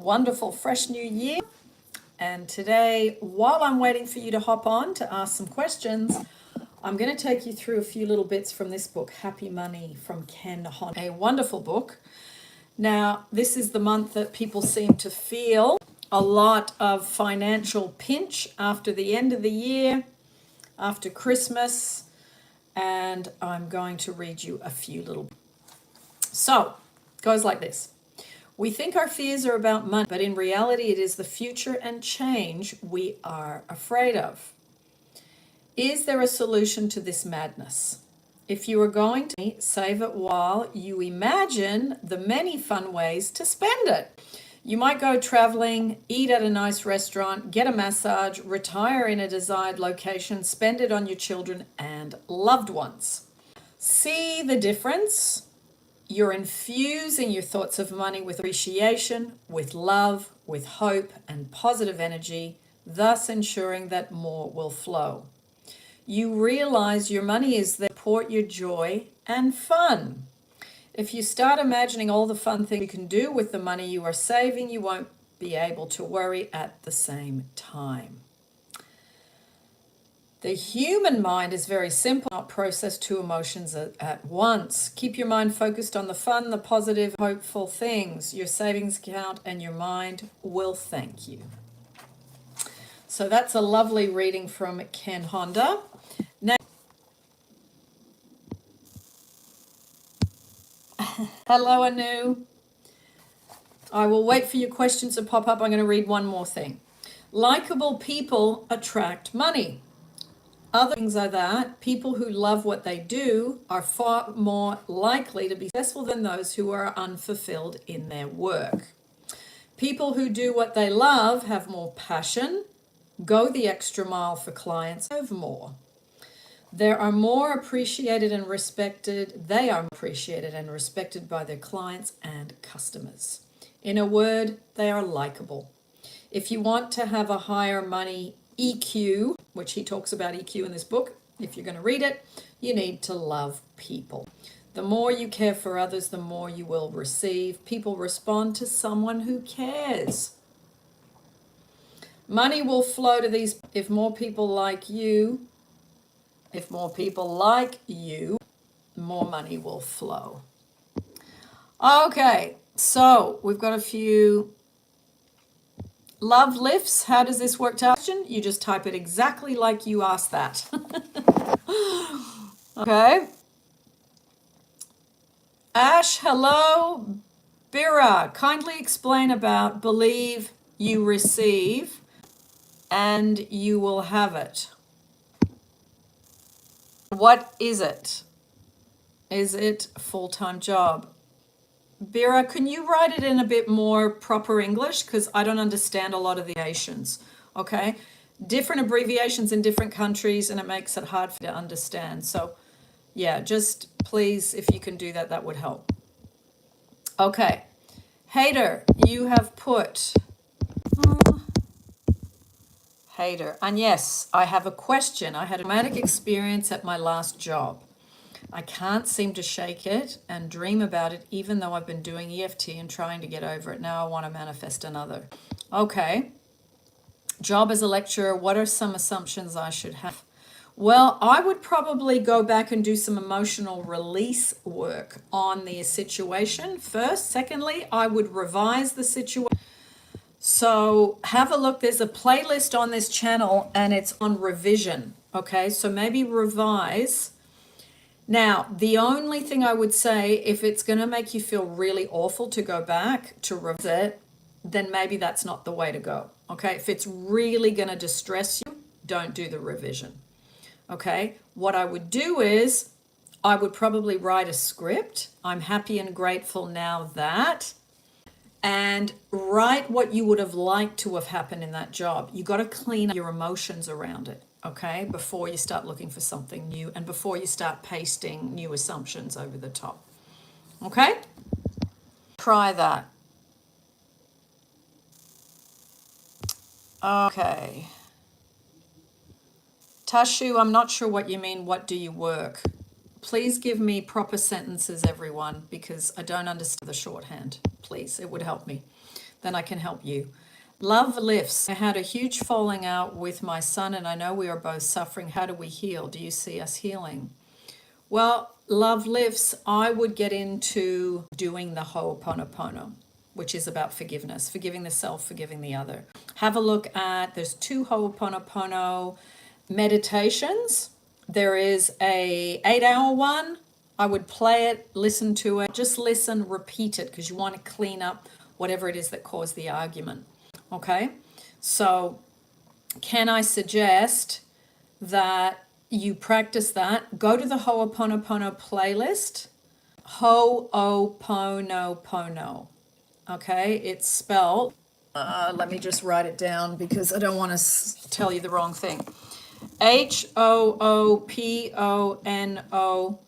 Wonderful fresh new year. And today, while I'm waiting for you to hop on to ask some questions, I'm going to take you through a few little bits from this book, Happy Money from Ken Honda. A wonderful book. Now, this is the month that people seem to feel a lot of financial pinch after the end of the year, after Christmas, and I'm going to read you a few little. So, it goes like this. We think our fears are about money, but in reality, it is the future and change we are afraid of. Is there a solution to this madness? If you are going to save it while you imagine the many fun ways to spend it. You might go traveling, eat at a nice restaurant, get a massage, retire in a desired location, spend it on your children and loved ones. See the difference? You're infusing your thoughts of money with appreciation, with love, with hope and positive energy, thus ensuring that more will flow. You realize your money is there to support your joy and fun. If you start imagining all the fun things you can do with the money you are saving, you won't be able to worry at the same time. The human mind is very simple, not process two emotions at once. Keep your mind focused on the fun, the positive, hopeful things. Your savings account and your mind will thank you. So that's a lovely reading from Ken Honda. Now, hello, Anu. I will wait for your questions to pop up. I'm going to read one more thing. Likeable people attract money. Other things are that people who love what they do are far more likely to be successful than those who are unfulfilled in their work. People who do what they love have more passion, go the extra mile for clients, serve more. They are more appreciated and respected by their clients and customers. In a word, they are likable. If you want to have a higher money EQ, which he talks about EQ in this book, if you're going to read it, you need to love people. The more you care for others, the more you will receive. People respond to someone who cares. Money will flow to these if more people like you, more money will flow. Okay, so we've got a few love lifts. How does this work? You just type it exactly like you asked that. Okay. Ash, hello. Bira, kindly explain about believe you receive and you will have it. What is it? Is it a full-time job? Bira, can you write it in a bit more proper English? Because I don't understand a lot of the abbreviations, okay? Different abbreviations in different countries, and it makes it hard for you to understand. So, yeah, just please, if you can do that, that would help. Okay. Hader, you have put... Hader. And yes, I have a question. I had a traumatic experience at my last job. I can't seem to shake it and dream about it, even though I've been doing EFT and trying to get over it. Now I want to manifest another. Okay. Job as a lecturer, what are some assumptions I should have? Well, I would probably go back and do some emotional release work on the situation first. Secondly, I would revise the situation. So have a look. There's a playlist on this channel and it's on revision. Okay, so maybe revise. Now, the only thing I would say, if it's going to make you feel really awful to go back to revisit, then maybe that's not the way to go. Okay, if it's really going to distress you, don't do the revision. Okay, what I would do is I would probably write a script. I'm happy and grateful now that, and write what you would have liked to have happened in that job. You got to clean up your emotions around it. Okay, before you start looking for something new and before you start pasting new assumptions over the top. Okay? Try that. Okay. Tashu, I'm not sure what you mean, what do you work? Please give me proper sentences, everyone, because I don't understand the shorthand. Please, it would help me. then I can help you. Love lifts. I had a huge falling out with my son, and I know we are both suffering. How do we heal? Do you see us healing? Well, love lifts. I would get into doing the Ho'oponopono, which is about forgiveness, forgiving the self, forgiving the other. Have a look at, there's 2 Ho'oponopono meditations. There is a 8-hour one. I would play it, listen to it, just listen, repeat it, because you want to clean up whatever it is that caused the argument. Okay, so can I suggest that you practice that? Go to the Ho'oponopono playlist. Ho'oponopono. Okay, it's spelled. Let me just write it down because I don't want to tell you the wrong thing. Ho'oponopono.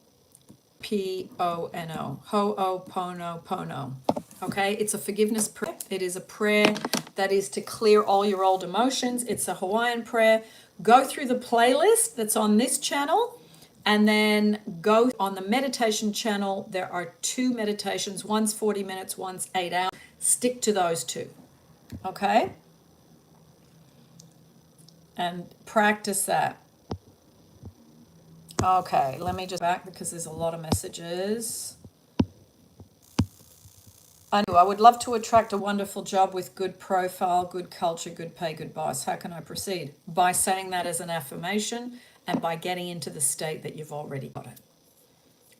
Ho'oponopono. Okay, it's a forgiveness prayer. It is a prayer that is to clear all your old emotions. It's a Hawaiian prayer. Go through the playlist that's on this channel, and then go on the meditation channel. There are 2 meditations. One's 40 minutes, one's 8 hours. Stick to those 2. Okay? And practice that. Okay, let me just back because there's a lot of messages. I would love to attract a wonderful job with good profile, good culture, good pay, good boss. How can I proceed? By saying that as an affirmation and by getting into the state that you've already got it.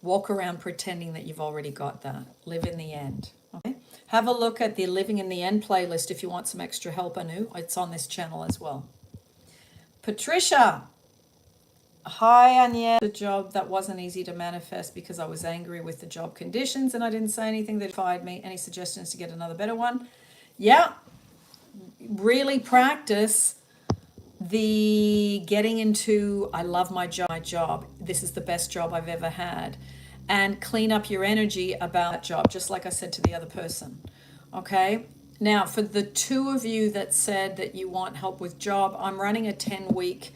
Walk around pretending that you've already got that. Live in the end. Okay? Have a look at the Living in the End playlist if you want some extra help, Anu. It's on this channel as well. Patricia. Hi, Anya. The job that wasn't easy to manifest because I was angry with the job conditions and I didn't say anything that fired me. Any suggestions to get another better one? Yeah, really practice the getting into, I love my job. This is the best job I've ever had. And clean up your energy about that job, just like I said to the other person. Okay? Now, for the 2 of you that said that you want help with job, I'm running a 10-week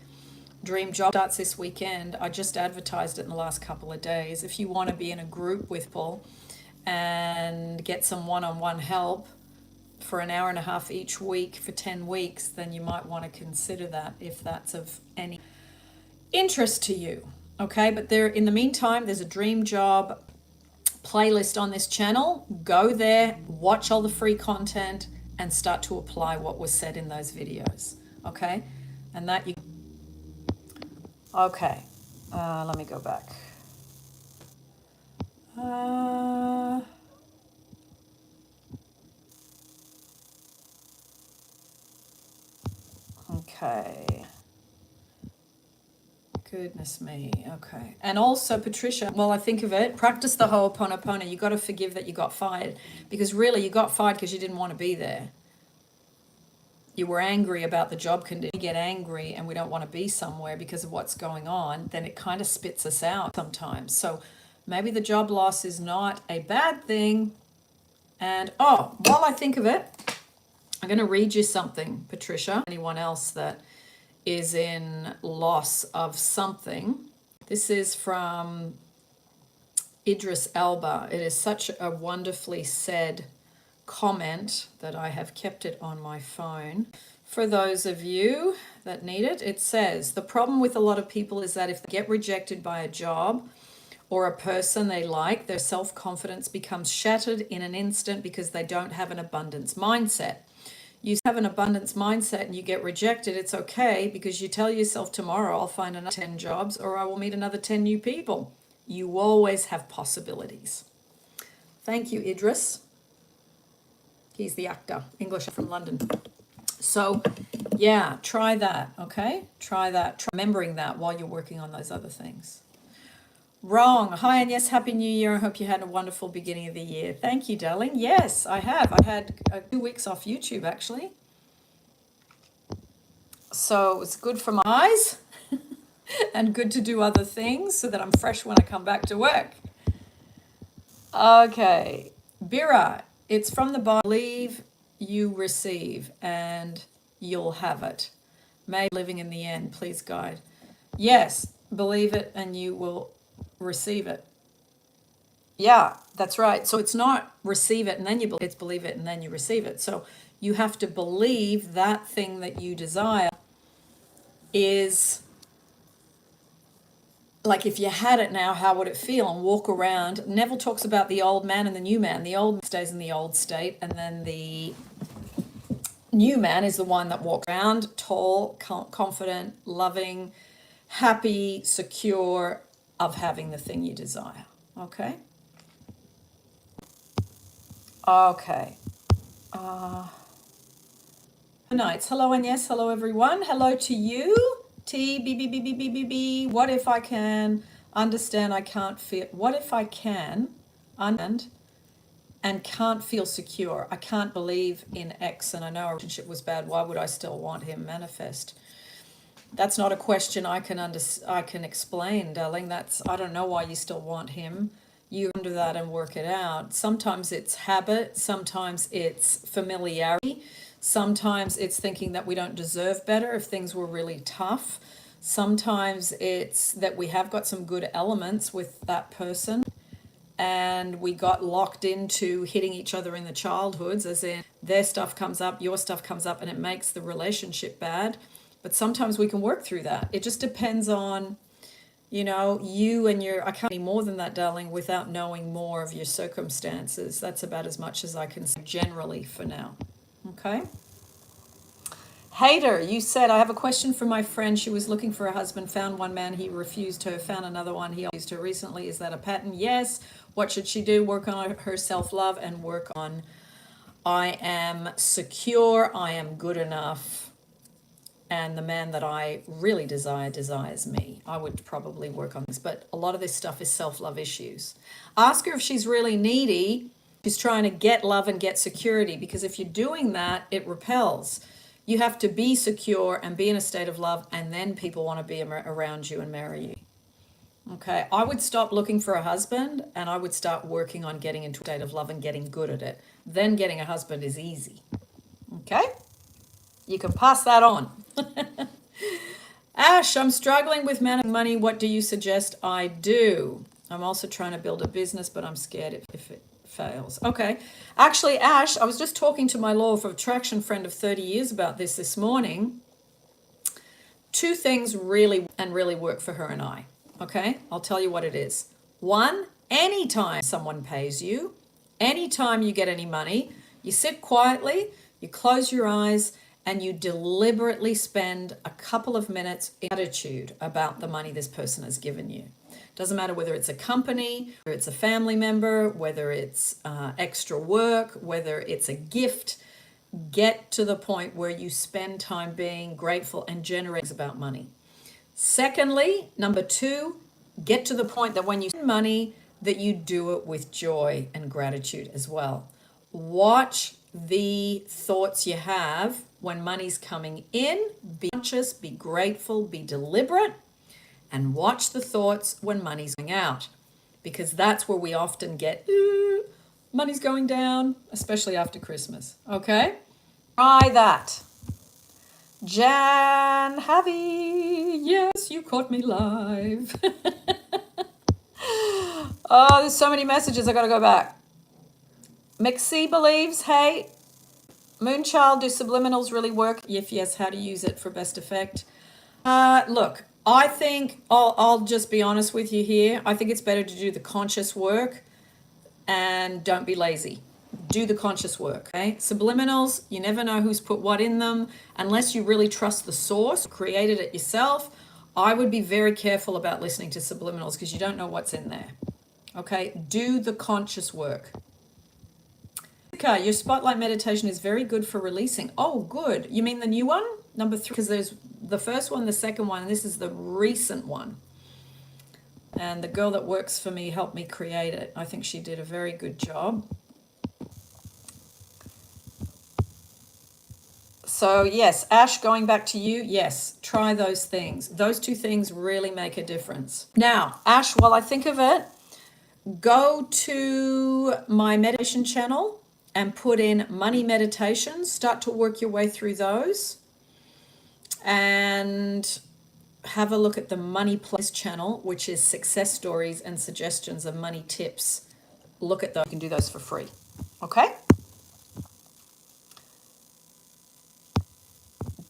Dream Job. Starts this weekend. I just advertised it in the last couple of days. If you want to be in a group with Paul and get some one-on-one help for an hour and a half each week for 10 weeks, then you might want to consider that if that's of any interest to you. Okay, but there, in the meantime, there's a Dream Job playlist on this channel. Go there, watch all the free content, and start to apply what was said in those videos. Okay, and that you. Okay, let me go back. Okay. Goodness me. Okay. And also, Patricia, well, I think of it, practice the Ho'oponopono. You got to forgive that you got fired, because really you got fired because you didn't want to be there. You were angry about the job condition. We get angry and we don't want to be somewhere because of what's going on, then it kind of spits us out sometimes. So maybe the job loss is not a bad thing. And while I think of it, I'm going to read you something, Patricia. Anyone else that is in loss of something. This is from Idris Elba. It is such a wonderfully said comment that I have kept it on my phone. For those of you that need it, it says, the problem with a lot of people is that if they get rejected by a job or a person they like, their self-confidence becomes shattered in an instant because they don't have an abundance mindset. You have an abundance mindset and you get rejected, it's okay, because you tell yourself tomorrow I'll find another 10 jobs or I will meet another 10 new people. You always have possibilities. Thank you, Idris. He's the actor, English from London. So, yeah, try that, okay? Try that. Try remembering that while you're working on those other things. Wrong. Hi, and yes, Happy New Year. I hope you had a wonderful beginning of the year. Thank you, darling. Yes, I have. I had 2 weeks off YouTube, actually. So it's good for my eyes and good to do other things so that I'm fresh when I come back to work. Okay. Bira, it's from the Bible. Believe you receive and you'll have it. May living in the end, please guide. Yes, believe it and you will receive it. Yeah, that's right. So it's not receive it and then you believe, it's believe it and then you receive it. So you have to believe that thing that you desire is like, if you had it now, how would it feel? And walk around. Neville talks about the old man and the new man. The old man stays in the old state, and then the new man is the one that walks around tall, confident, loving, happy, secure of having the thing you desire. Okay? Okay. Nights. Hello, and yes, hello everyone. Hello to you. T B B B B B B B. What if I can understand I can't feel, what if I can understand and can't feel secure? I can't believe in X and I know our relationship was bad. Why would I still want him? Manifest. That's not a question I can explain, darling. That's, I don't know why you still want him. You under that and work it out. Sometimes it's habit, sometimes it's familiarity, sometimes it's thinking that we don't deserve better if things were really tough. Sometimes it's that we have got some good elements with that person and we got locked into hitting each other in the childhoods, as in their stuff comes up, your stuff comes up, and it makes the relationship bad. But sometimes we can work through that. It just depends on, you and your, I can't be more than that, darling, without knowing more of your circumstances. That's about as much as I can say generally for now. Okay? Hater, you said, I have a question for my friend. She was looking for a husband, found one man, he refused her, found another one, he refused her recently. Is that a pattern? Yes. What should she do? Work on her self-love and work on, I am secure, I am good enough, and the man that I really desire desires me. I would probably work on this, but a lot of this stuff is self-love issues. Ask her if she's really needy. She's trying to get love and get security, because if you're doing that, it repels. You have to be secure and be in a state of love, and then people want to be around you and marry you. Okay, I would stop looking for a husband and I would start working on getting into a state of love and getting good at it. Then getting a husband is easy. Okay? You can pass that on. Ash, I'm struggling with managing money. What do you suggest I do? I'm also trying to build a business, but I'm scared if it fails. Okay. Actually, Ash, I was just talking to my law of attraction friend of 30 years about this morning. Two things really work for her and I. Okay? I'll tell you what it is. One, anytime someone pays you, anytime you get any money, you sit quietly, you close your eyes, and you deliberately spend a couple of minutes in gratitude about the money this person has given you. Doesn't matter whether it's a company, whether it's a family member, whether it's extra work, whether it's a gift. Get to the point where you spend time being grateful and generous about money. Secondly, number two, get to the point that when you spend money, that you do it with joy and gratitude as well. Watch the thoughts you have when money's coming in. Be conscious, be grateful, be deliberate, and watch the thoughts when money's going out, because that's where we often get money's going down, especially after Christmas. Okay? Try that. Jan Javi, yes, you caught me live. Oh, there's so many messages, I gotta go back. McC believes, hey, Moonchild, do subliminals really work? If yes, how to use it for best effect? Look, I think, I'll just be honest with you here. I think it's better to do the conscious work and don't be lazy. Do the conscious work, okay? Subliminals, you never know who's put what in them. Unless you really trust the source, created it yourself, I would be very careful about listening to subliminals because you don't know what's in there, okay? Do the conscious work. Okay, your spotlight meditation is very good for releasing. Oh, good. You mean the new one? Number 3, because there's the first one, the second one, and this is the recent one. And the girl that works for me helped me create it. I think she did a very good job. So yes, Ash, going back to you, yes, try those things. Those two things really make a difference. Now, Ash, while I think of it, go to my meditation channel and put in money meditations. Start to work your way through those. And have a look at the Money Place channel, which is success stories and suggestions of money tips look at those. You can do those for free. Okay?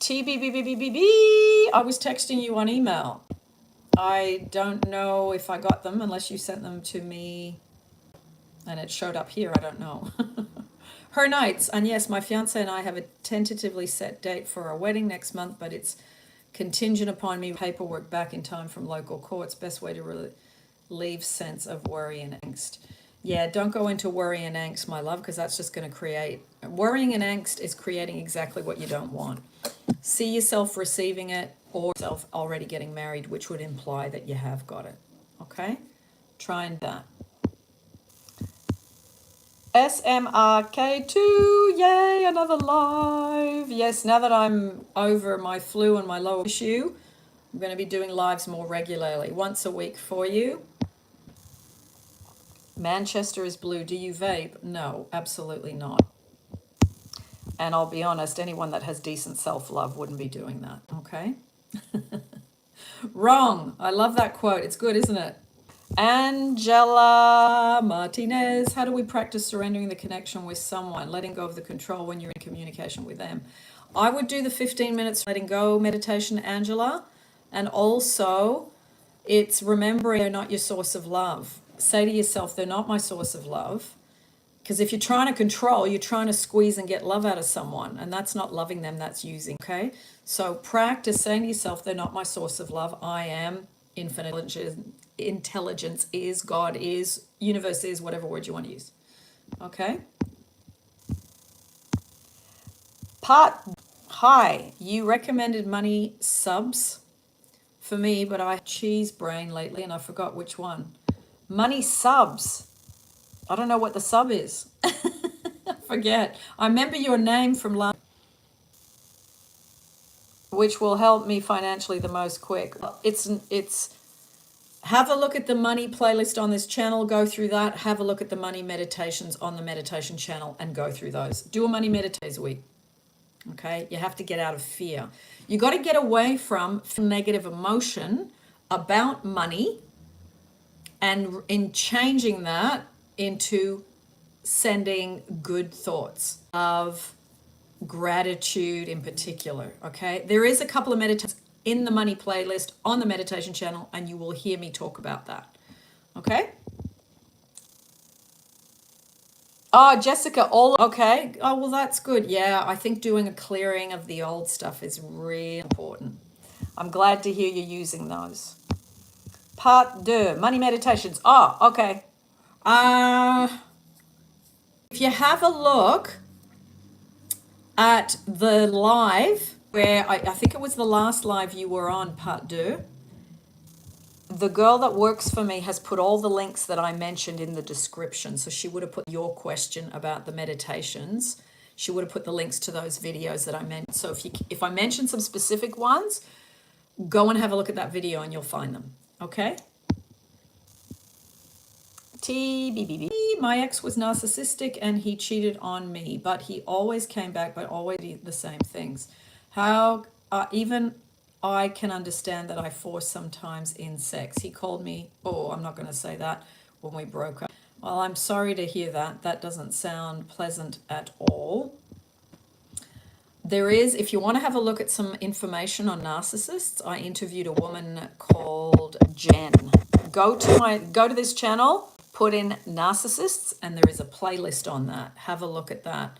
TBBBBBB, I was texting you on email. I don't know if I got them unless you sent them to me and it showed up here. I don't know. Her nights. And yes, my fiance and I have a tentatively set date for our wedding next month, but it's contingent upon me paperwork back in time from local courts. Best way to relieve sense of worry and angst. Yeah, don't go into worry and angst, my love, because that's just going to create... Worrying and angst is creating exactly what you don't want. See yourself receiving it or yourself already getting married, which would imply that you have got it. Okay? Try and that. SMRK2, yay, another live. Yes, now that I'm over my flu and my lower issue, I'm going to be doing lives more regularly, once a week for you. Manchester is blue. Do you vape? No, absolutely not. And I'll be honest, anyone that has decent self-love wouldn't be doing that, okay? Wrong. I love that quote. It's good, isn't it? Angela Martinez, how do we practice surrendering the connection with someone, letting go of the control when you're in communication with them? I would do the 15 minutes letting go meditation, Angela. And also, it's remembering they're not your source of love. Say to yourself, they're not my source of love. Because if you're trying to control, you're trying to squeeze and get love out of someone. And that's not loving them, that's using, okay? So practice saying to yourself, they're not my source of love. I am infinite intelligence is, God is, universe is, whatever word you want to use. Okay? Hi, you recommended money subs for me, but I cheese brain lately and I forgot which one. Money subs. I don't know what the sub is. I forget. I remember your name from last, which will help me financially the most quick. It's have a look at the money playlist on this channel, go through that. Have a look at the money meditations on the meditation channel and go through those. Do a money meditation a week. Okay? You have to get out of fear. You got to get away from negative emotion about money, and in changing that into sending good thoughts of gratitude in particular. Okay? There is a couple of meditations in the money playlist on the meditation channel, and you will hear me talk about that. Okay? Oh, Jessica, okay. Oh, well, that's good. Yeah, I think doing a clearing of the old stuff is really important. I'm glad to hear you're using those. Part 2, money meditations. Oh, okay. If you have a look at the live, where I think it was the last live you were on, part 2, the girl that works for me has put all the links that I mentioned in the description. So she would have put your question about the meditations. She would have put the links to those videos that I mentioned. So if I mention some specific ones, go and have a look at that video and you'll find them. Okay? TBBB. My ex was narcissistic and he cheated on me, but he always came back, but always did the same things. How even I can understand that I force sometimes in sex. He called me, oh, I'm not going to say that, when we broke up. Well, I'm sorry to hear that. That doesn't sound pleasant at all. There is, if you want to have a look at some information on narcissists, I interviewed a woman called Jen. Go to this channel, put in narcissists, and there is a playlist on that. Have a look at that.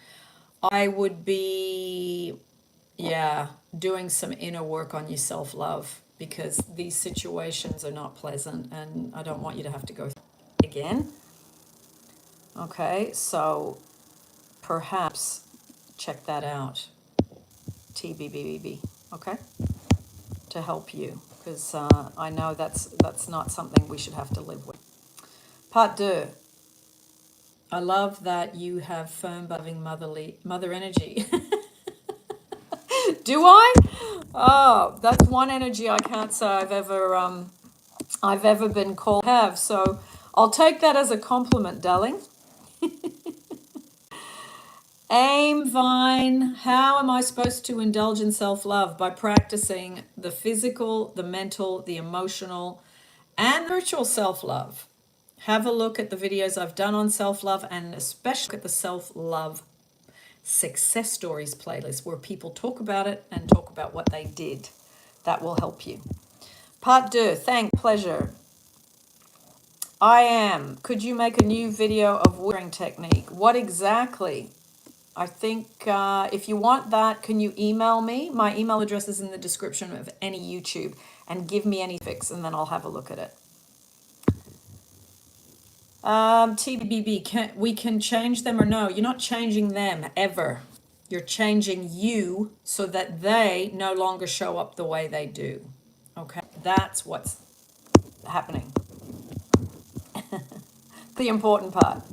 I would be, doing some inner work on your self-love, because these situations are not pleasant and I don't want you to have to go through it again. Okay, so perhaps check that out. TBBBB, okay, to help you, because I know that's not something we should have to live with. Part 2. I love that you have firm, loving, mother energy. Do I? Oh, that's one energy I can't say I've ever been called to have. So I'll take that as a compliment, darling. Aim Vine, how am I supposed to indulge in self-love? By practicing the physical, the mental, the emotional, and spiritual self-love. Have a look at the videos I've done on self-love, and especially look at the self-love success stories playlist where people talk about it and talk about what they did. That will help you. Part 2, thank, pleasure. I am. Could you make a new video of whispering technique? What exactly? I think if you want that, can you email me? My email address is in the description of any YouTube, and give me any fix, and then I'll have a look at it. TBB, we can change them or no? You're not changing them ever. You're changing you so that they no longer show up the way they do. Okay, that's what's happening. The important part.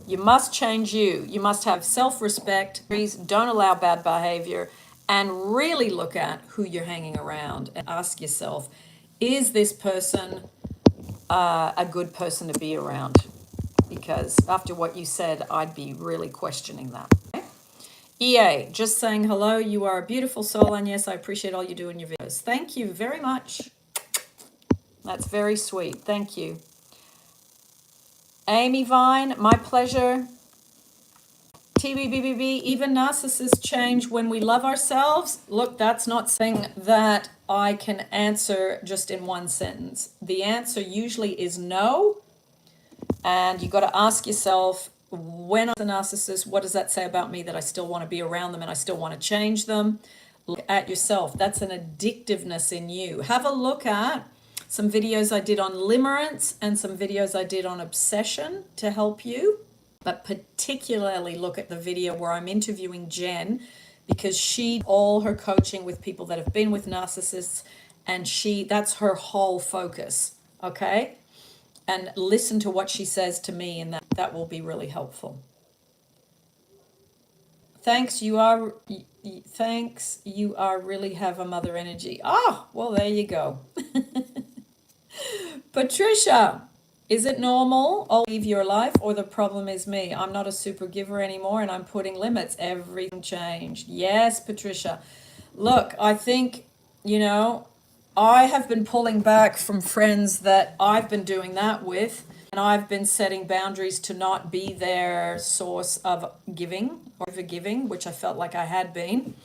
You must change you. You must have self-respect. Please don't allow bad behavior, and really look at who you're hanging around and ask yourself, is this person a good person to be around? Because after what you said, I'd be really questioning that. Okay? EA, just saying hello. You are a beautiful soul, and yes, I appreciate all you do in your videos. Thank you very much. That's very sweet. Thank you. Amy Vine, my pleasure. TBBBB, even narcissists change when we love ourselves. Look, that's not saying that I can answer just in one sentence. The answer usually is no. And you got to ask yourself, when I'm a narcissist, what does that say about me that I still want to be around them and I still want to change them? Look at yourself. That's an addictiveness in you. Have a look at some videos I did on limerence and some videos I did on obsession to help you. But particularly look at the video where I'm interviewing Jen, because she, all her coaching with people that have been with narcissists, and that's her whole focus, okay? And listen to what she says to me, and that will be really helpful. Thanks, you really have a mother energy. Ah, well, there you go. Patricia, is it normal? I'll leave your life, or the problem is me? I'm not a super giver anymore and I'm putting limits. Everything changed. Yes, Patricia. Look, I think, I have been pulling back from friends that I've been doing that with, and I've been setting boundaries to not be their source of giving or forgiving, which I felt like I had been.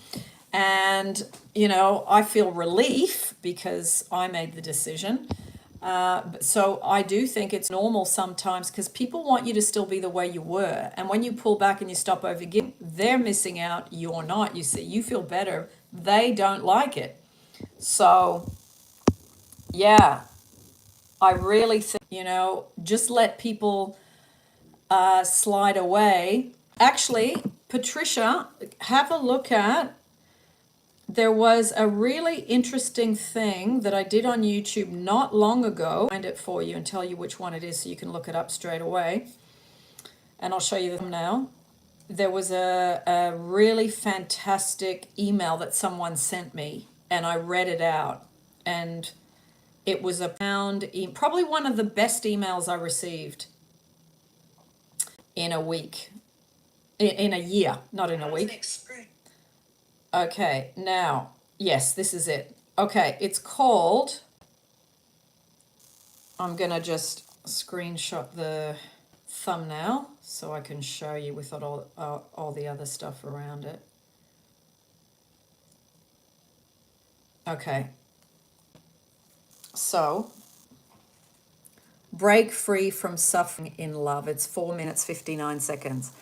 And, I feel relief because I made the decision. So I do think it's normal sometimes, because people want you to still be the way you were. And when you pull back and you stop overgiving, they're missing out. You're not. You see, you feel better. They don't like it. So, yeah, I really think, just let people slide away. Actually, Patricia, have a look at, there was a really interesting thing that I did on YouTube not long ago. I'll find it for you and tell you which one it is so you can look it up straight away. And I'll show you the thumbnail. There was a really fantastic email that someone sent me, and I read it out. And it was probably one of the best emails I received in a week. In a year, not in a week. Okay, now, yes, this is it. Okay, it's called, I'm going to just screenshot the thumbnail so I can show you with all the other stuff around it. Okay, so, break free from suffering in love. It's 4 minutes, 59 seconds.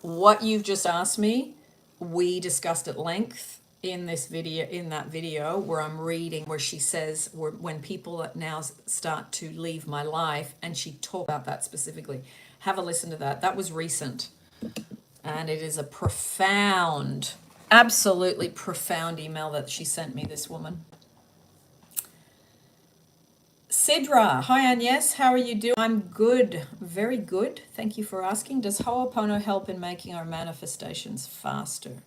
What you've just asked me, we discussed at length in that video where I'm reading, where she says, when people now start to leave my life, and she talked about that specifically. Have a listen to that. That was recent. And it is a profound, absolutely profound email that she sent me, this woman. Sidra, hi Agnes, how are you doing? I'm good, very good. Thank you for asking. Does Ho'opono help in making our manifestations faster?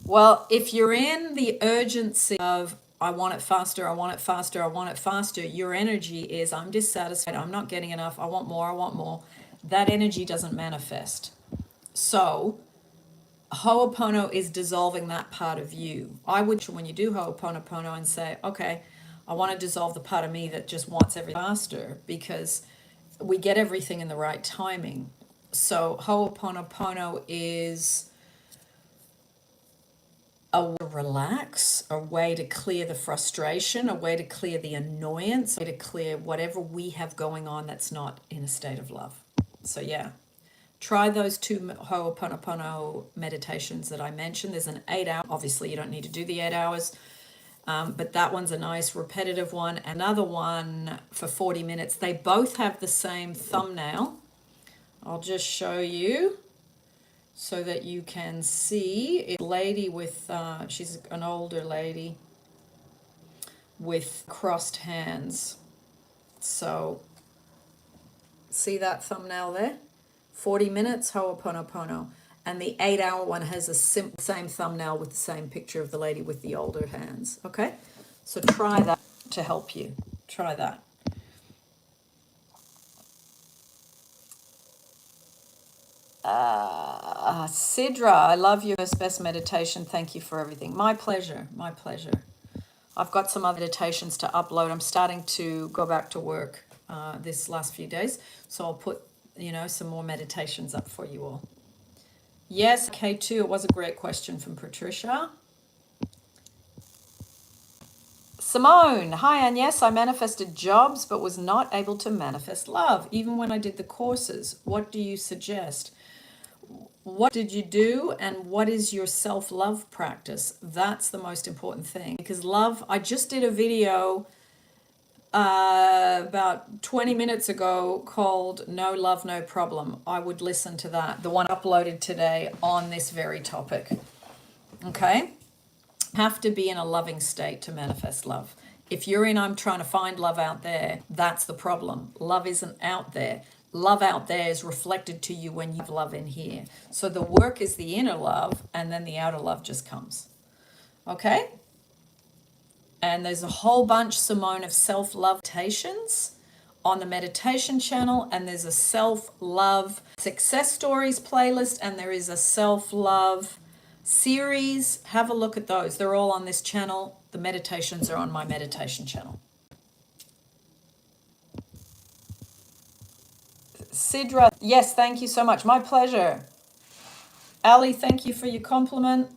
Well, if you're in the urgency of, I want it faster, I want it faster, I want it faster, your energy is, I'm dissatisfied, I'm not getting enough, I want more, I want more. That energy doesn't manifest. So, Ho'opono is dissolving that part of you. I would, when you do Ho'oponopono, and say, okay, I want to dissolve the part of me that just wants everything faster, because we get everything in the right timing. So Ho'oponopono is a way to relax, a way to clear the frustration, a way to clear the annoyance, a way to clear whatever we have going on that's not in a state of love. So yeah, try those 2 Ho'oponopono meditations that I mentioned. There's an 8-hour, obviously you don't need to do the 8 hours, but that one's a nice repetitive one. Another one for 40 minutes. They both have the same thumbnail. I'll just show you so that you can see. It's a lady with, she's an older lady with crossed hands. So see that thumbnail there? 40 minutes, Ho'oponopono. And the 8-hour one has a same thumbnail with the same picture of the lady with the older hands. Okay? So try that to help you. Try that. Sidra, I love your best meditation. Thank you for everything. My pleasure. My pleasure. I've got some other meditations to upload. I'm starting to go back to work this last few days. So I'll put, some more meditations up for you all. Yes, K2, it was a great question from Patricia. Simone, hi, and yes, I manifested jobs, but was not able to manifest love, even when I did the courses. What do you suggest? What did you do, and what is your self-love practice? That's the most important thing, because love, I just did a video about 20 minutes ago called No Love, No Problem. I would listen to that, the one uploaded today on this very topic. Okay? Have to be in a loving state to manifest love. If you're in, I'm trying to find love out there, that's the problem. Love isn't out there. Love out there is reflected to you when you have love in here. So the work is the inner love, and then the outer love just comes. Okay? And there's a whole bunch, Simone, of self-love meditations on the meditation channel, and there's a self-love success stories playlist, and there is a self-love series. Have a look at those. They're all on this channel. The meditations are on my meditation channel. Sidra, yes, thank you so much. My pleasure. Ali, thank you for your compliment.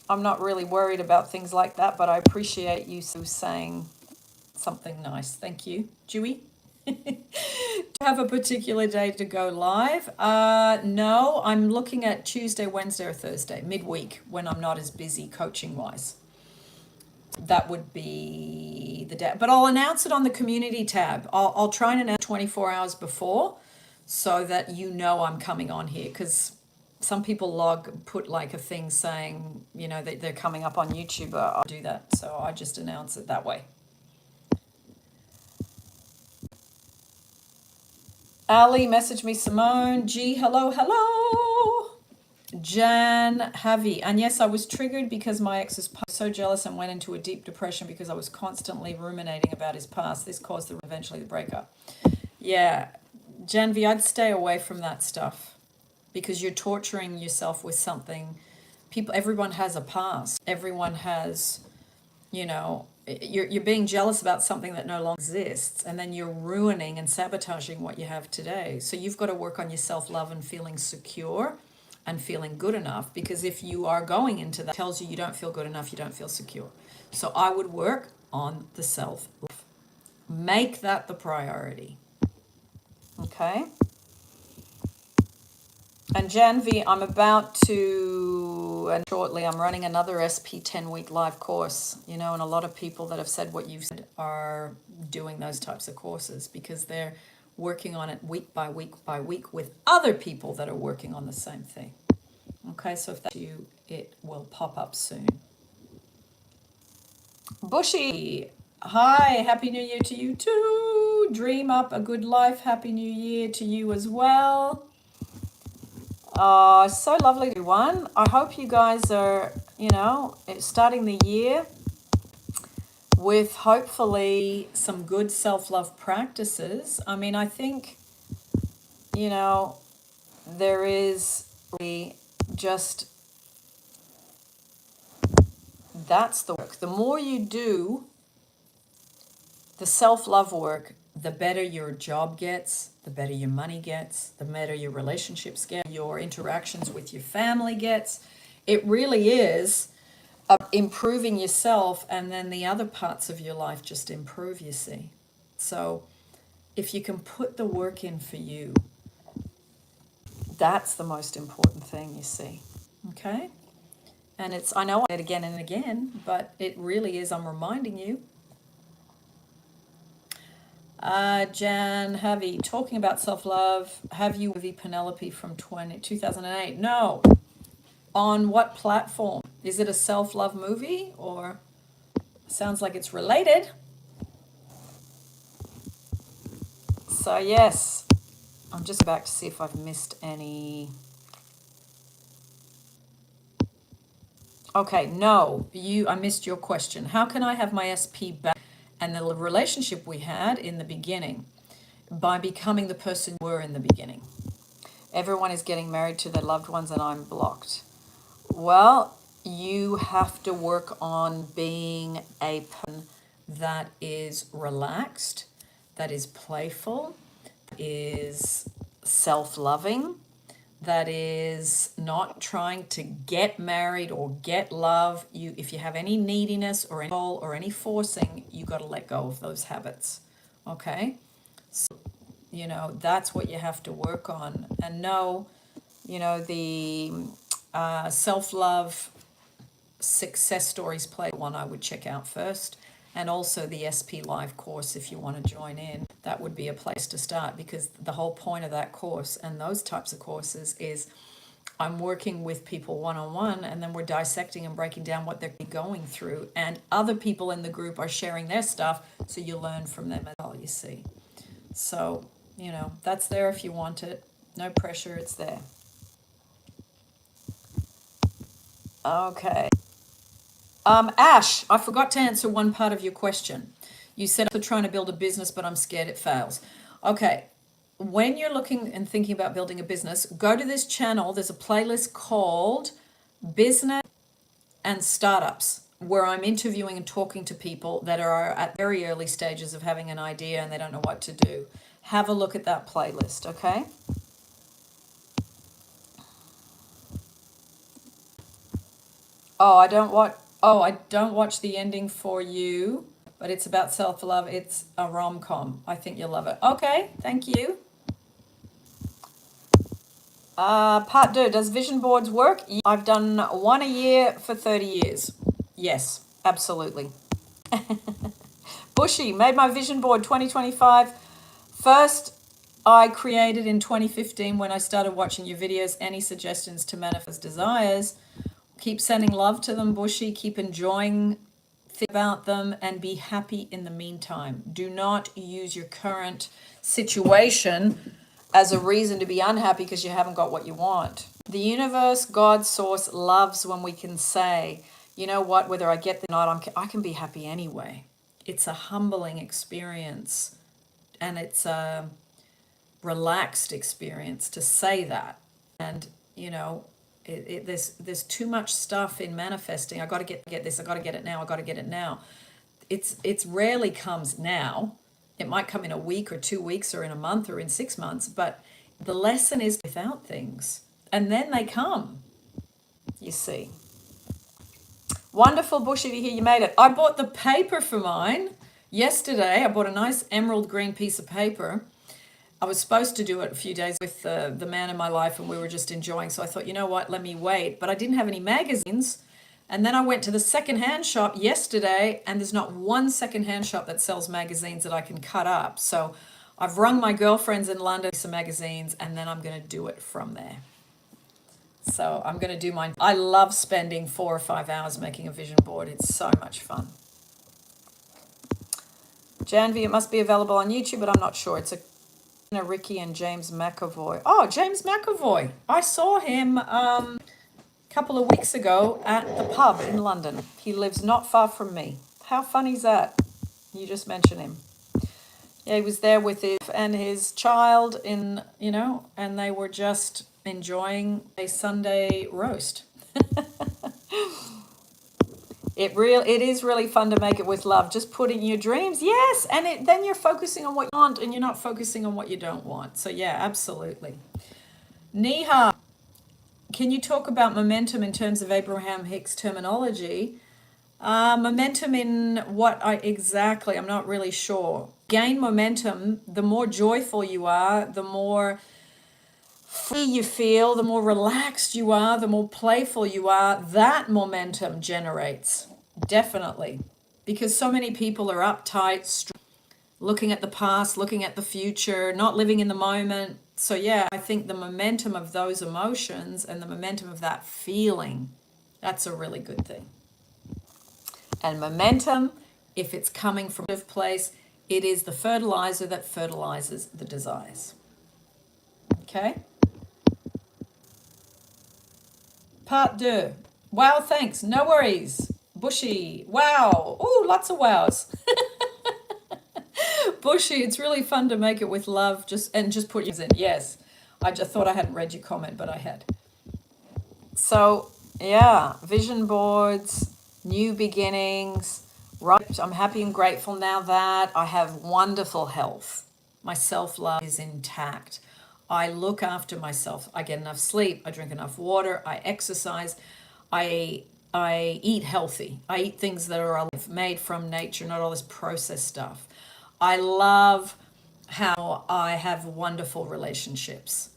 I'm not really worried about things like that, but I appreciate you saying something nice. Thank you. Dewey? Do you have a particular day to go live? No, I'm looking at Tuesday, Wednesday, or Thursday, midweek, when I'm not as busy coaching-wise. That would be the day. But I'll announce it on the community tab. I'll try and announce 24 hours before so that you know I'm coming on here, because some people put like a thing saying, that they're coming up on YouTube. I'll do that. So I just announce it that way. Ali, message me, Simone. G, hello. Jan Javi, and yes, I was triggered because my ex is so jealous and went into a deep depression because I was constantly ruminating about his past. This caused eventually the breakup. Yeah, Janvi, I'd stay away from that stuff because you're torturing yourself with something. Everyone has a past. Everyone has, you're being jealous about something that no longer exists, and then you're ruining and sabotaging what you have today. So you've got to work on your self-love and feeling secure and feeling good enough, because if you are going into that, it tells you don't feel good enough, you don't feel secure. So I would work on the self-love. Make that the priority. Okay? And Janvi, I'm about to, and shortly, I'm running another SP 10-week live course, and a lot of people that have said what you've said are doing those types of courses because they're working on it week by week by week with other people that are working on the same thing. Okay, so if that's you, it will pop up soon. Bushy, hi, Happy New Year to you too. Dream up a good life. Happy New Year to you as well. So lovely, everyone. I hope you guys are, starting the year with hopefully some good self-love practices. I mean, I think, there is really just, that's the work. The more you do the self-love work, the better your job gets, the better your money gets, the better your relationships get, your interactions with your family gets. It really is improving yourself, and then the other parts of your life just improve, you see. So if you can put the work in for you, that's the most important thing, you see. Okay? And I know I say it again and again, but it really is, I'm reminding you. Jan Javi, talking about self-love, have you Penelope from 2008? No. On what platform? Is it a self-love movie, or sounds like it's related? So yes, I'm just back to see if I've missed any. Okay, no, I missed your question. How can I have my SP back and the relationship we had in the beginning? By becoming the person you were in the beginning. Everyone is getting married to their loved ones and I'm blocked. Well, you have to work on being a person that is relaxed, that is playful, is self-loving, that is not trying to get married or get love. If you have any neediness or any goal or any forcing, you got to let go of those habits. Okay? So, that's what you have to work on. And know, the self-love success stories play one I would check out first, and also the SP Live course if you want to join in. That would be a place to start, because the whole point of that course and those types of courses is I'm working with people one-on-one, and then we're dissecting and breaking down what they're going through, and other people in the group are sharing their stuff, so you learn from them as well, you see. So, that's there if you want it. No pressure, it's there. Okay. Ash, I forgot to answer one part of your question. You said I'm trying to build a business, but I'm scared it fails. Okay. When you're looking and thinking about building a business, go to this channel. There's a playlist called Business and Startups, where I'm interviewing and talking to people that are at very early stages of having an idea and they don't know what to do. Have a look at that playlist, okay? I don't watch the ending for you, but it's about self-love. It's a rom-com. I think you'll love it. Okay, thank you. Part 2, does vision boards work? I've done one a year for 30 years. Yes, absolutely. Bushy, made my vision board 2025. First, I created in 2015 when I started watching your videos. Any suggestions to manifest desires? Keep sending love to them, Bushy. Keep enjoying think about them and be happy in the meantime. Do not use your current situation as a reason to be unhappy because you haven't got what you want. The universe, God, source loves when we can say, you know what, whether I get the or not, I can be happy anyway. It's a humbling experience, and it's a relaxed experience to say that. And, there's too much stuff in manifesting. I got to get this. I got to get it now. I got to get it now. It's rarely comes now. It might come in a week or 2 weeks or in a month or in 6 months, but the lesson is without things, and then they come, you see. Wonderful, Bushy, to hear you made it. I bought the paper for mine yesterday. I bought a nice emerald green piece of paper. I was supposed to do it a few days with the man in my life, and we were just enjoying. So I thought, you know what, let me wait. But I didn't have any magazines. And then I went to the secondhand shop yesterday, and there's not one secondhand shop that sells magazines that I can cut up. So I've rung my girlfriends in London some magazines, and then I'm going to do it from there. So I'm going to do mine. I love spending 4 or 5 hours making a vision board. It's so much fun. Janvi, it must be available on YouTube, but I'm not sure. It's Ricky and James McAvoy. Oh, James McAvoy. I saw him a couple of weeks ago at the pub in London. He lives not far from me. How funny is that? You just mentioned him. Yeah, he was there with his child and they were just enjoying a Sunday roast. It is really fun to make it with love. Just putting your dreams, yes, and then you're focusing on what you want, and you're not focusing on what you don't want. So yeah, absolutely. Neha, can you talk about momentum in terms of Abraham Hicks terminology? Momentum in what I exactly? I'm not really sure. Gain momentum. The more joyful you are, the more free you feel, the more relaxed you are, the more playful you are. That momentum generates, definitely, because so many people are uptight, looking at the past, looking at the future, not living in the moment. So yeah, I think the momentum of those emotions and the momentum of that feeling, that's a really good thing. And momentum, if it's coming from a place, it is the fertilizer that fertilizes the desires. Okay? Part deux. Wow, thanks. No worries. Bushy. Wow. Ooh, lots of wows. Bushy, it's really fun to make it with love. Just put yours in. Yes. I just thought I hadn't read your comment, but I had. So, yeah, vision boards, new beginnings. Right. I'm happy and grateful now that I have wonderful health. My self-love is intact. I look after myself. I get enough sleep. I drink enough water. I exercise. I eat healthy. I eat things that are made from nature, not all this processed stuff. I love how I have wonderful relationships.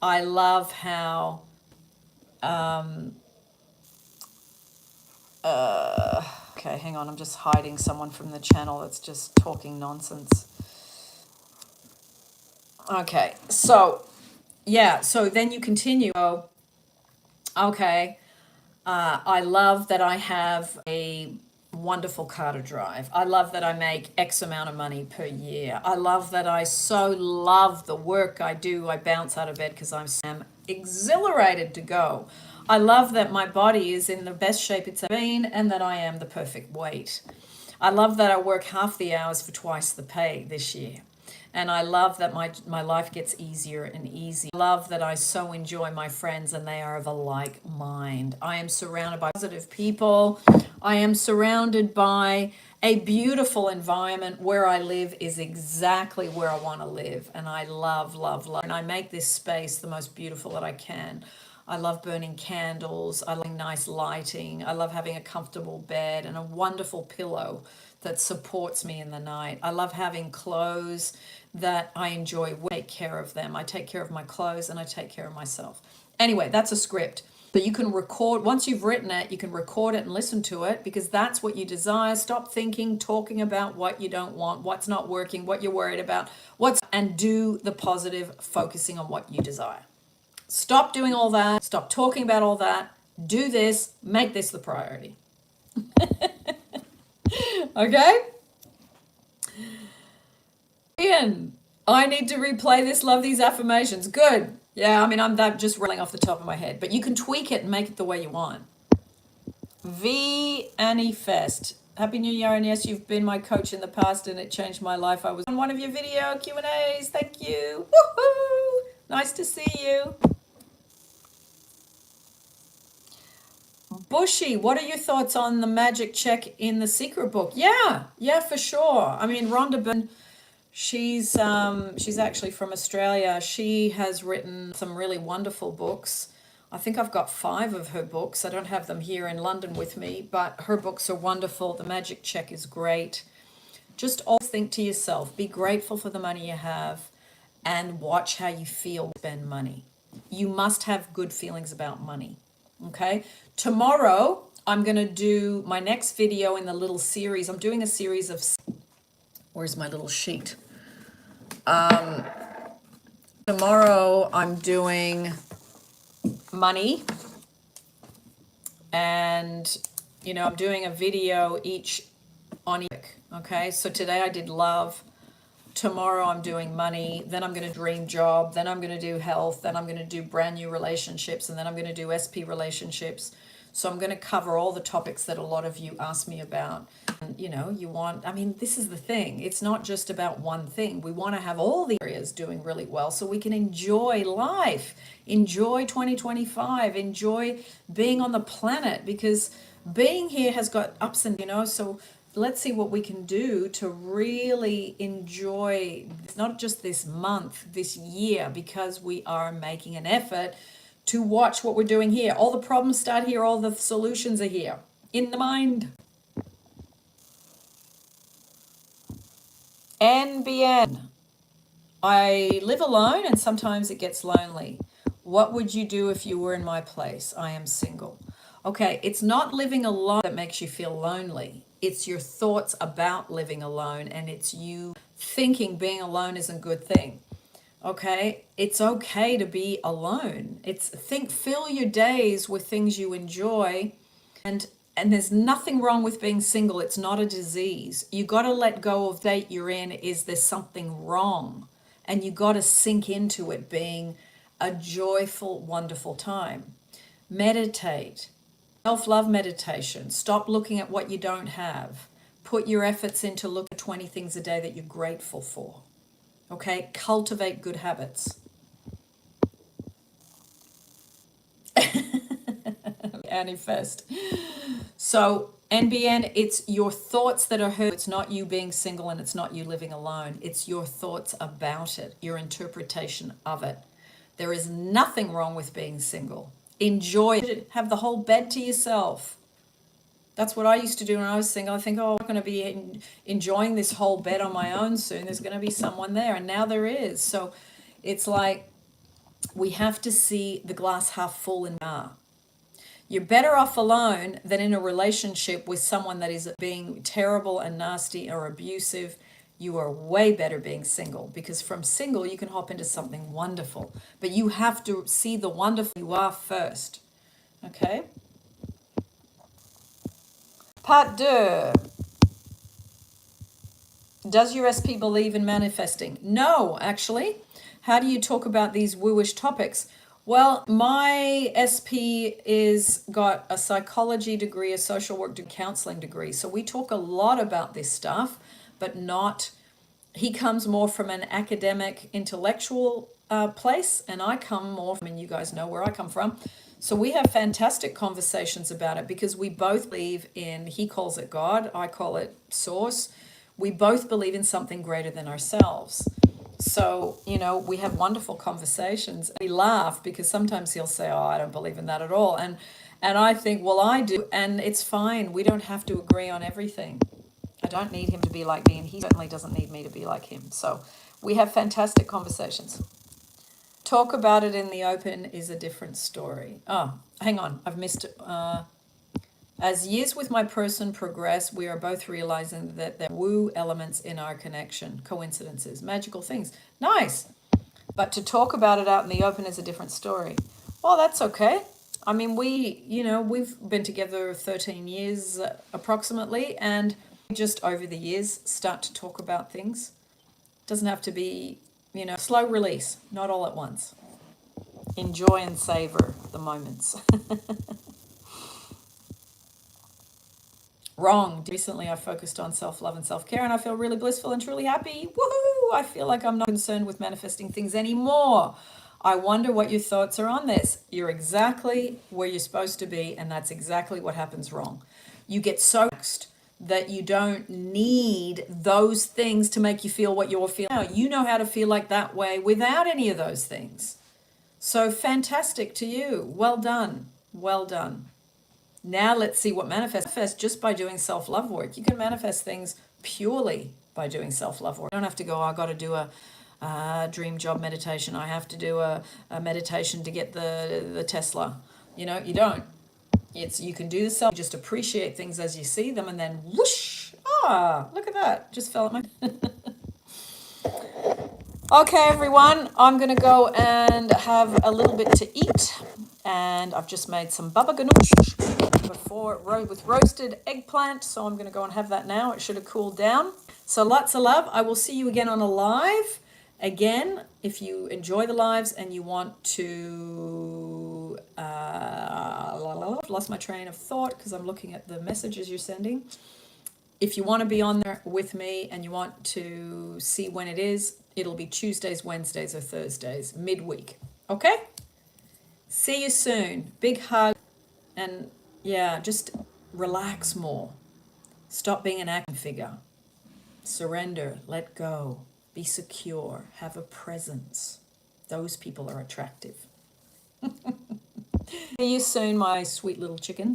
I love how okay, hang on, I'm just hiding someone from the channel that's just talking nonsense. Okay, so yeah, so then you continue. Oh, okay, I love that I have a wonderful car to drive. I love that I make X amount of money per year. I love that I so love the work I do. I bounce out of bed because I'm exhilarated to go. I love that my body is in the best shape it's ever been and that I am the perfect weight. I love that I work half the hours for twice the pay this year. And I love that my life gets easier and easier. I love that I so enjoy my friends and they are of a like mind. I am surrounded by positive people. I am surrounded by a beautiful environment. Where I live is exactly where I want to live. And I love, love, love. And I make this space the most beautiful that I can. I love burning candles. I love nice lighting. I love having a comfortable bed and a wonderful pillow that supports me in the night. I love having clothes that I enjoy. Take care of them. I take care of my clothes and I take care of myself. Anyway, that's a script. But you can record, once you've written it, you can record it and listen to it because that's what you desire. Stop thinking, talking about what you don't want, what's not working, what you're worried about, and do the positive, focusing on what you desire. Stop doing all that. Stop talking about all that. Do this. Make this the priority. Okay? Ian, I need to replay this. Love these affirmations. Good. Yeah, I mean, I'm just rolling off the top of my head. But you can tweak it and make it the way you want. V. Annie Fest. Happy New Year, and yes, you've been my coach in the past and it changed my life. I was on one of your video Q&As. Thank you. Woohoo! Nice to see you. Bushy, what are your thoughts on the magic check in The Secret Book? Yeah, for sure. I mean, Rhonda Byrne, she's actually from Australia. She has written some really wonderful books. I think I've got 5 of her books. I don't have them here in London with me, but her books are wonderful. The magic check is great. Just always think to yourself, be grateful for the money you have and watch how you feel spend money. You must have good feelings about money. Okay, tomorrow I'm going to do my next video in the little series. I'm doing a series of, where's my little sheet? Tomorrow I'm doing money and, I'm doing a video each on each. Okay, so today I did love. Tomorrow I'm doing money, then I'm going to dream job, then I'm going to do health, then I'm going to do brand new relationships, and then I'm going to do SP relationships. So I'm going to cover all the topics that a lot of you ask me about. And, this is the thing. It's not just about one thing. We want to have all the areas doing really well so we can enjoy life, enjoy 2025, enjoy being on the planet because being here has got ups and, so let's see what we can do to really enjoy not just this month, this year, because we are making an effort to watch what we're doing here. All the problems start here, all the solutions are here in the mind. NBN. I live alone and sometimes it gets lonely. What would you do if you were in my place? I am single. Okay, it's not living alone that makes you feel lonely. It's your thoughts about living alone, and it's you thinking being alone is a good thing. Okay, it's okay to be alone. Fill your days with things you enjoy, and there's nothing wrong with being single. It's not a disease. You got to let go of the state you're in. Is there something wrong? And you got to sink into it being a joyful, wonderful time. Meditate. Self-love meditation. Stop looking at what you don't have. Put your efforts into look at 20 things a day that you're grateful for. Okay? Cultivate good habits. Manifest. So NBN, it's your thoughts that are hurt. It's not you being single and it's not you living alone. It's your thoughts about it, your interpretation of it. There is nothing wrong with being single. Enjoy it. Have the whole bed to yourself. That's what I used to do when I was single. I think, I'm not going to be enjoying this whole bed on my own soon. There's going to be someone there. And now there is. So it's like we have to see the glass half full and half. You're better off alone than in a relationship with someone that is being terrible and nasty or abusive. You are way better being single, because from single you can hop into something wonderful. But you have to see the wonderful you are first. Okay? Part 2. Does your SP believe in manifesting? No, actually. How do you talk about these wooish topics? Well, my SP is got a psychology degree, a social work degree, counseling degree. So we talk a lot about this stuff, but not, he comes more from an academic, intellectual place, and I come more from, and you guys know where I come from. So we have fantastic conversations about it because we both believe in, he calls it God, I call it source. We both believe in something greater than ourselves. So, we have wonderful conversations. We laugh because sometimes he'll say, I don't believe in that at all. And I think, well, I do. And it's fine. We don't have to agree on everything. I don't need him to be like me, and he certainly doesn't need me to be like him. So we have fantastic conversations. Talk about it in the open is a different story. Oh, hang on. I've missed it. As years with my person progress, we are both realizing that there are woo elements in our connection, coincidences, magical things. Nice. But to talk about it out in the open is a different story. Well, that's okay. I mean, we've been together 13 years approximately, and just over the years start to talk about things. Doesn't have to be, slow release, not all at once. Enjoy and savor the moments. Wrong. Recently, I focused on self-love and self-care, and I feel really blissful and truly happy. Woohoo! I feel like I'm not concerned with manifesting things anymore. I wonder what your thoughts are on this. You're exactly where you're supposed to be, and that's exactly what happens wrong. You get so that you don't need those things to make you feel what you're feeling. Now, you know how to feel like that way without any of those things. So fantastic to you. Well done. Well done. Now let's see what manifests just by doing self-love work. You can manifest things purely by doing self-love work. You don't have to go, I got to do a dream job meditation. I have to do a meditation to get the Tesla. You don't. You can do the self, just appreciate things as you see them, and then whoosh, look at that. Just fell at my... Okay, everyone, I'm going to go and have a little bit to eat. And I've just made some baba ganoush with roasted eggplant. So I'm going to go and have that now. It should have cooled down. So lots of love. I will see you again on a live. Again, if you enjoy the lives and you want to... lost my train of thought because I'm looking at the messages you're sending. If you want to be on there with me and you want to see when it is, it'll be Tuesdays, Wednesdays, or Thursdays, midweek. Okay? See you soon. Big hug. And yeah, just relax more. Stop being an action figure. Surrender, let go, be secure, have a presence. Those people are attractive. See you soon, my sweet little chickens.